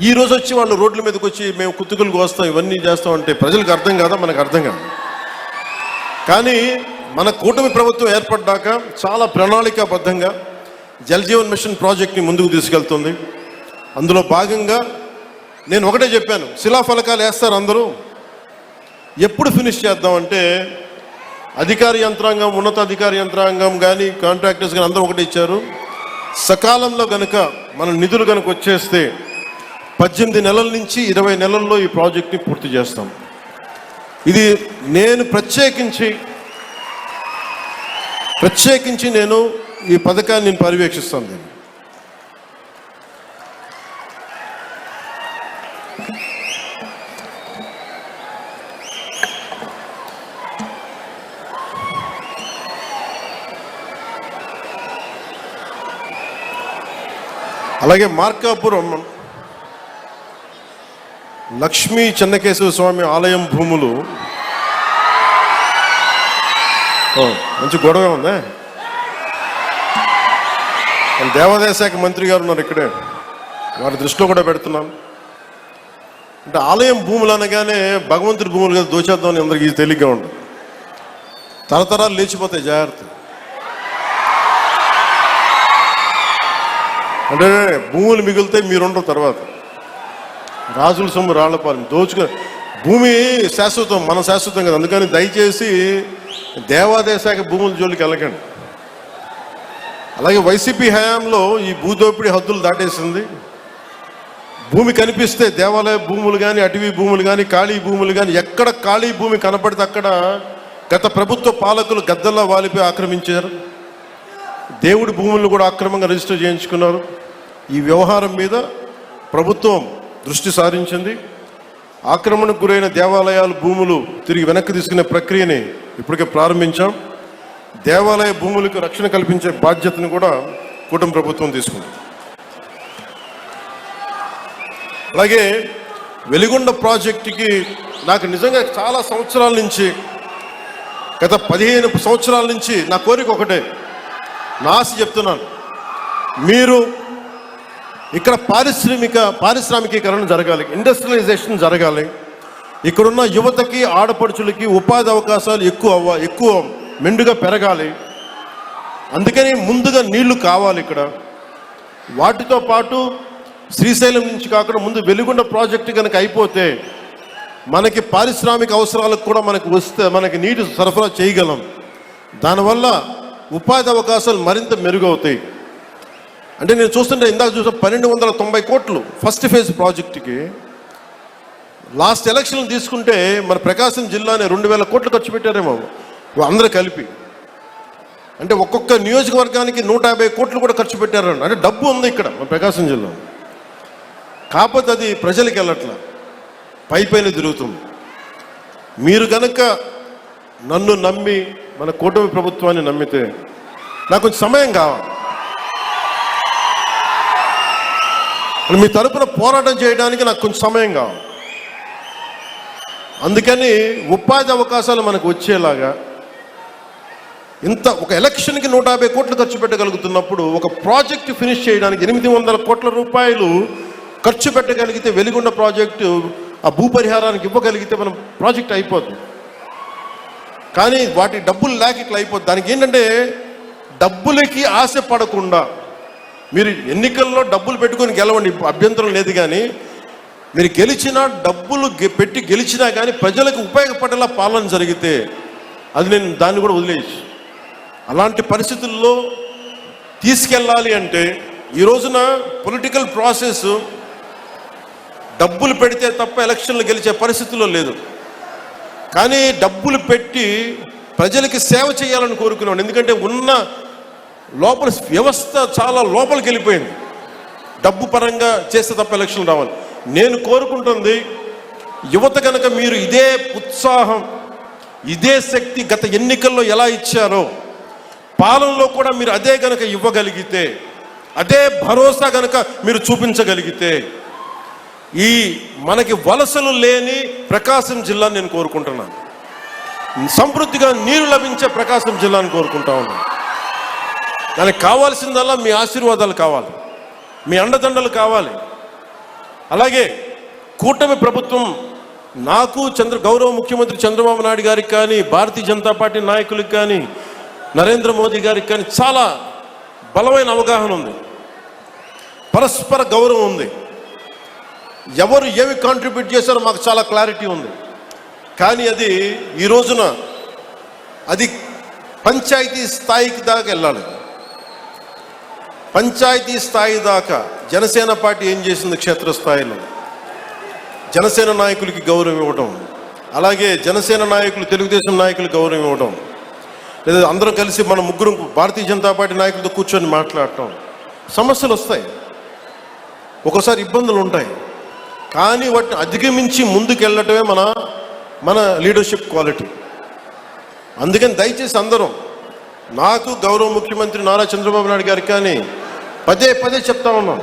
ఈ రోజు వచ్చి వాళ్ళు రోడ్ల మీదకి వచ్చి మేము కుతుకులకు వస్తాం ఇవన్నీ చేస్తాం అంటే ప్రజలకు అర్థం కాదా? మనకు అర్థం కాదు. కానీ మన కూటమి ప్రభుత్వం ఏర్పడ్డాక చాలా ప్రణాళికాబద్ధంగా జల్ జీవన్ మిషన్ ప్రాజెక్ట్ని ముందుకు తీసుకెళ్తుంది. అందులో భాగంగా నేను ఒకటే చెప్పాను, శిలాఫలకాలు వేస్తారు అందరూ, ఎప్పుడు ఫినిష్ చేద్దామంటే అధికార యంత్రాంగం, ఉన్నతాధికార యంత్రాంగం కానీ కాంట్రాక్టర్స్ కానీ అందరూ ఒకటే ఇచ్చారు, సకాలంలో కనుక మన నిధులు కనుక వచ్చేస్తే 18 నెలల నుంచి 20 నెలల్లో ఈ ప్రాజెక్ట్ని పూర్తి చేస్తాం. ఇది నేను ప్రత్యేకించి నేను ఈ పథకాన్ని నేను పర్యవేక్షిస్తాను. నేను అలాగే మార్కాపురం లక్ష్మీ చెన్నకేశవ స్వామి ఆలయం భూములు మంచి గొడవ ఉందా? దేవాదాయ శాఖ మంత్రి గారు ఉన్నారు ఇక్కడే, వారి దృష్టిలో కూడా పెడుతున్నాను. అంటే ఆలయం భూములు అనగానే భగవంతుడి భూములు కదా దోచేద్దామని అందరికీ తేలిగ్గా ఉండదు, తరతరాలు లేచిపోతాయి, జాగ్రత్త. అంటే భూములు మిగిలితే మీరుండరు, తర్వాత రాజుల సొమ్ము రాళ్లపాలెం భూమి శాశ్వతం, మన శాశ్వతం కదా. అందుకని దయచేసి దేవాదాయ శాఖ భూముల జోలికి వెళ్ళకండి. అలాగే వైసీపీ హయాంలో ఈ భూదోపిడీ హద్దులు దాటేసింది. భూమి కనిపిస్తే దేవాలయ భూములు కానీ, అటవీ భూములు కానీ, ఖాళీ భూములు కానీ, ఎక్కడ ఖాళీ భూమి కనపడితే అక్కడ గత ప్రభుత్వ పాలకులు గద్దల్లా వాలిపోయి ఆక్రమించారు. దేవుడి భూములను కూడా అక్రమంగా రిజిస్టర్ చేయించుకున్నారు. ఈ వ్యవహారం మీద ప్రభుత్వం దృష్టి సారించింది. ఆక్రమణకు గురైన దేవాలయాలు భూములు తిరిగి వెనక్కి తీసుకునే ప్రక్రియని ఇప్పటికే ప్రారంభించాం. దేవాలయ భూములకు రక్షణ కల్పించే బాధ్యతను కూడా కూటమి ప్రభుత్వం తీసుకుంది. అలాగే వెలిగొండ ప్రాజెక్టుకి నాకు నిజంగా చాలా సంవత్సరాల నుంచి, గత 15 సంవత్సరాల నుంచి నా కోరిక ఒకటే, నా ఆశ చెప్తున్నాను, మీరు ఇక్కడ పారిశ్రామికీకరణ జరగాలి, ఇండస్ట్రియలైజేషన్ జరగాలి. ఇక్కడున్న యువతకి, ఆడపడుచులకి ఉపాధి అవకాశాలు ఎక్కువ మెండుగా పెరగాలి. అందుకని ముందుగా నీళ్లు కావాలి ఇక్కడ. వాటితో పాటు శ్రీశైలం నుంచి కాకుండా ముందు వెలిగొండ ప్రాజెక్టు కనుక అయిపోతే మనకి పారిశ్రామిక అవసరాలకు కూడా మనకి నీటి సరఫరా చేయగలం. దానివల్ల ఉపాధి అవకాశాలు మరింత మెరుగవుతాయి. అంటే నేను చూస్తుంటే ఇందాక చూసిన 1290 కోట్లు ఫస్ట్ ఫేజ్ ప్రాజెక్టుకి. లాస్ట్ ఎలక్షన్లు తీసుకుంటే మన ప్రకాశం జిల్లానే 2000 కోట్లు ఖర్చు పెట్టారేమో అందరూ కలిపి. అంటే ఒక్కొక్క నియోజకవర్గానికి 150 కోట్లు కూడా ఖర్చు పెట్టారండి. అంటే డబ్బు ఉంది ఇక్కడ మన ప్రకాశం జిల్లా, కాకపోతే అది ప్రజలకు వెళ్ళట్లా, పైపైన తిరుగుతుంది. మీరు కనుక నన్ను నమ్మి మన కూటమి ప్రభుత్వాన్ని నమ్మితే నాకు కొంచెం సమయం కావాలి. మీ తరపున పోరాటం చేయడానికి నాకు కొంచెం సమయం కావాలి. అందుకని ఉపాధి అవకాశాలు మనకు వచ్చేలాగా ఒక ఎలక్షన్కి 150 కోట్లు ఖర్చు పెట్టగలుగుతున్నప్పుడు ఒక ప్రాజెక్టు ఫినిష్ చేయడానికి 800 కోట్ల రూపాయలు ఖర్చు పెట్టగలిగితే వెలిగొండ ప్రాజెక్టు ఆ భూపరిహారానికి ఇవ్వగలిగితే మనం ప్రాజెక్ట్ అయిపోద్ది. కానీ వాటి డబ్బులు లేక ఇట్లా అయిపోద్ది. దానికి ఏంటంటే డబ్బులకి ఆశ పడకుండా, మీరు ఎన్నికల్లో డబ్బులు పెట్టుకొని గెలవండి, అభ్యంతరం లేదు. కానీ మీరు గెలిచినా, డబ్బులు పెట్టి గెలిచినా కానీ ప్రజలకు ఉపయోగపడేలా పాలన జరిగితే అది నేను దాన్ని కూడా వదిలేసి, అలాంటి పరిస్థితుల్లో తీసుకెళ్ళాలి అంటే ఈ రోజున పొలిటికల్ ప్రాసెస్ డబ్బులు పెడితే తప్ప ఎలక్షన్లు గెలిచే పరిస్థితుల్లో లేదు. కానీ డబ్బులు పెట్టి ప్రజలకి సేవ చేయాలని కోరుకున్నాను. ఎందుకంటే ఉన్న లోపల వ్యవస్థ చాలా లోపలికి వెళ్ళిపోయింది. డబ్బు పరంగా చేస్తే తప్ప ఎలక్షన్లు రావాలి. నేను కోరుకుంటుంది యువత కనుక మీరు ఇదే ఉత్సాహం, ఇదే శక్తి గత ఎన్నికల్లో ఎలా ఇచ్చారో పాలనలో కూడా మీరు అదే కనుక ఇవ్వగలిగితే, అదే భరోసా కనుక మీరు చూపించగలిగితే ఈ మనకి వలసలు లేని ప్రకాశం జిల్లాని నేను కోరుకుంటున్నాను. సమృద్ధిగా నీరు లభించే ప్రకాశం జిల్లాని కోరుకుంటా ఉన్నాను. దానికి కావాల్సిందల్లా మీ ఆశీర్వాదాలు కావాలి, మీ అండదండలు కావాలి. అలాగే కూటమి ప్రభుత్వం నాకు గౌరవ ముఖ్యమంత్రి చంద్రబాబు నాయుడు గారికి కానీ, భారతీయ జనతా పార్టీ నాయకులకు కానీ, నరేంద్ర మోదీ గారికి కానీ చాలా బలమైన అవగాహన ఉంది, పరస్పర గౌరవం ఉంది. ఎవరు ఏమి కాంట్రిబ్యూట్ చేశారో మాకు చాలా క్లారిటీ ఉంది. కానీ అది ఈ రోజున అది పంచాయతీ స్థాయికి దాకా వెళ్ళాలి. పంచాయతీ స్థాయి దాకా జనసేన పార్టీ ఏం చేసింది, క్షేత్రస్థాయిలో జనసేన నాయకులకి గౌరవం ఇవ్వటం, అలాగే జనసేన నాయకులు తెలుగుదేశం నాయకులకు గౌరవం ఇవ్వడం, లేదా అందరం కలిసి మన ముగ్గురు భారతీయ జనతా పార్టీ నాయకులతో కూర్చొని మాట్లాడటం. సమస్యలు వస్తాయి, ఒక్కోసారి ఇబ్బందులు ఉంటాయి, కానీ వాటిని అధిగమించి ముందుకెళ్ళటమే మన లీడర్షిప్ క్వాలిటీ. అందుకని దయచేసి అందరం, నాకు గౌరవ ముఖ్యమంత్రి నారా చంద్రబాబు నాయుడు గారికి కానీ పదే పదే చెప్తా ఉన్నాం,